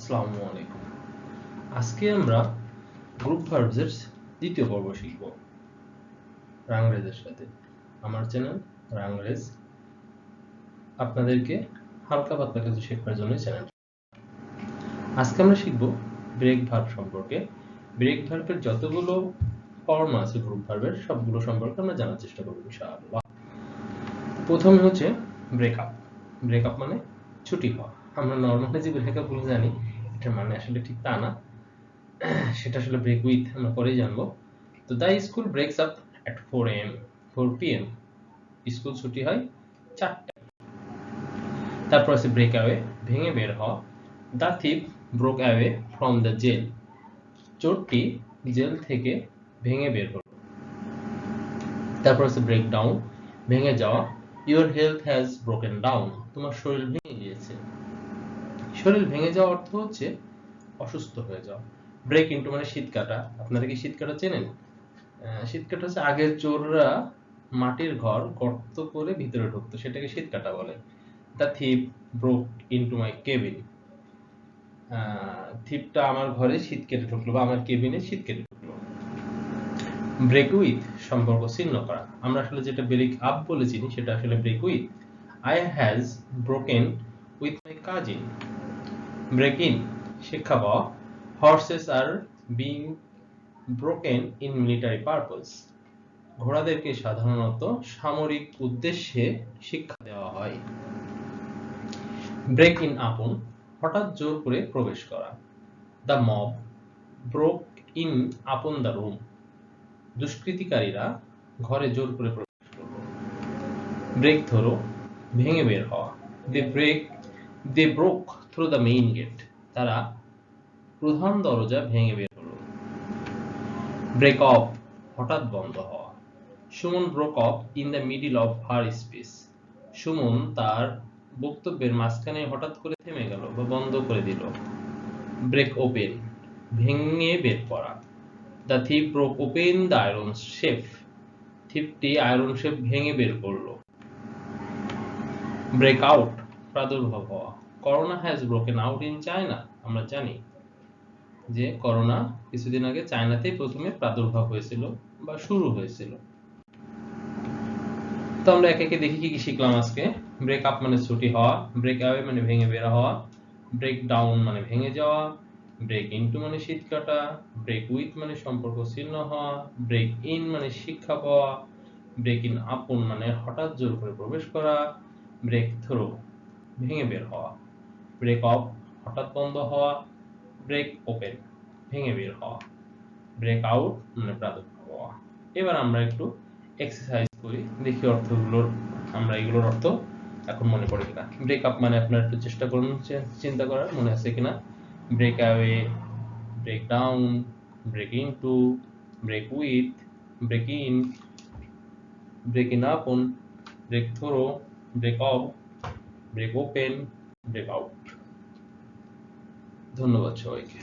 আসসালামু আলাইকুম। আজকে আমরা গ্রুপ ভার্বস এর দ্বিতীয় পর্ব শিখব রাংরেজের সাথে। আমার চ্যানেল রাংরেজ আপনাদেরকে হালকা পাতলা কিছু শেখার জন্য চ্যানেল। আজকে আমরা শিখব ব্রেক ভার্ব সম্পর্কে। ব্রেক ভার্বের যতগুলো ফর্ম আছে গ্রুপ ভার্বের সবগুলো সম্পর্কে আমরা জানার চেষ্টা করব ইনশাআল্লাহ। প্রথমে হচ্ছে ব্রেকআপ। ব্রেকআপ মানে ছুটি হওয়া। আমরা নরমালি যে ব্রেকআপ গুলো জানি এটার মানে আসলে ঠিক তা না। সেটা আসলে ব্রেক উইথ আমরা পরেই জানবো। তো the school ব্রেকস up at 4 am 4 pm school ছুটি হয় 4টায়। তারপর আছে ব্রেক অ্যাওয়ে, ভেঙে বের হওয়া। The thief broke away from the jail, চোরটি জেল থেকে ভেঙে বের হলো। তারপর আছে ব্রেক ডাউন, ভেঙে যাওয়া। Your health has broken down, তোমার শরীর ভেঙে গিয়েছে। শরীর ভেঙে যাওয়ার অর্থ হচ্ছে অসুস্থ হয়ে যাওয়া। ব্রেক ইনটু মানে শীত কাটা। আপনারা কি শীত কাটা চেনেন? শীত কাটা হচ্ছে আগের চোররা মাটির ঘর গর্ত করে ভিতরে ঢুকতো, সেটাকে শীত কাটা বলে। The thief broke into my cabin, থিপটা আমার ঘরে শীত কেটে ঢুকলো বা আমার কেবিনে শীত কেটে ঢুকলো। ব্রেক উইথ সম্পর্ক ছিন্ন করা। আমরা আসলে যেটা ব্রেক আপ বলে চিনি সেটা আসলে break with. I has broken with my cousin. Break in শিক্ষা পাওয়া। Horses are being broken in military purpose, ঘোড়াদেরকে সাধারণত সামরিক উদ্দেশ্যে শিক্ষা দেওয়া হয়। ব্রেক ইন আপন হঠাৎ জোর করে প্রবেশ করা। The mob broke in upon the room, দুষ্কৃতিকারীরা ঘরে জোর করে প্রবেশ করল। ব্রেক ধরো ভেঙে বের হওয়া। They broke through the main gate, তারা প্রধান দরজা ভেঙে বের হলো। ব্রেক অফ হঠাৎ বন্ধ হওয়া। Suman broke of in the middle of her speech, Suman তার বক্তব্যের মাঝখানে হঠাৎ করে থেমে গেল বা বন্ধ করে দিল। ব্রেক ওপেন ভেঙে বের করা। The thief broke open the iron safe, থিপটি আয়রন শেফ ভেঙে বের করলো। ব্রেক আউট প্রাদুর্ভাব হওয়া। Corona has broken out in China, আমরা জানি যে করোনা কিছুদিন আগে চায়নাতেই প্রথমে প্রাদুর্ভাব হয়েছিল বা শুরু হয়েছিল। তো আমরা একে একে দেখি কি কি শিখলাম আজকে। ব্রেক আপ মানে ছুটি হওয়া, ব্রেক অ্যাওয়ে মানে ভেঙে বের হওয়া, ব্রেক ডাউন মানে ভেঙে যাওয়া, ব্রেক ইনটু মানে শীত কাটা, ব্রেক উইথ মানে সম্পর্ক ছিন্ন হওয়া, ব্রেক ইন মানে শিক্ষা পাওয়া, ব্রেক ইন আপন মানে হঠাৎ জোর করে প্রবেশ করা, ব্রেক থ্রো ভেঙে বের হওয়া, ব্রেক অফ হঠাৎ বন্ধ হওয়া, ব্রেক ওপেন ভেঙে বের হওয়া, ব্রেক আউট মানে প্রাদুর্ভাব হওয়া। এবার আমরা একটু এক্সারসাইজ করি, দেখি অর্থগুলোর আমরা এগুলোর অর্থ এখন মনে পড়ে কিনা। ব্রেক আপ মানে আপনারা একটু চেষ্টা করুন চিন্তা করার, মনে আছে কিনা। Break away, break down, break into, break with, break in, break in upon, break through, break off, break open, break out. ধন্যবাদ সবাইকে।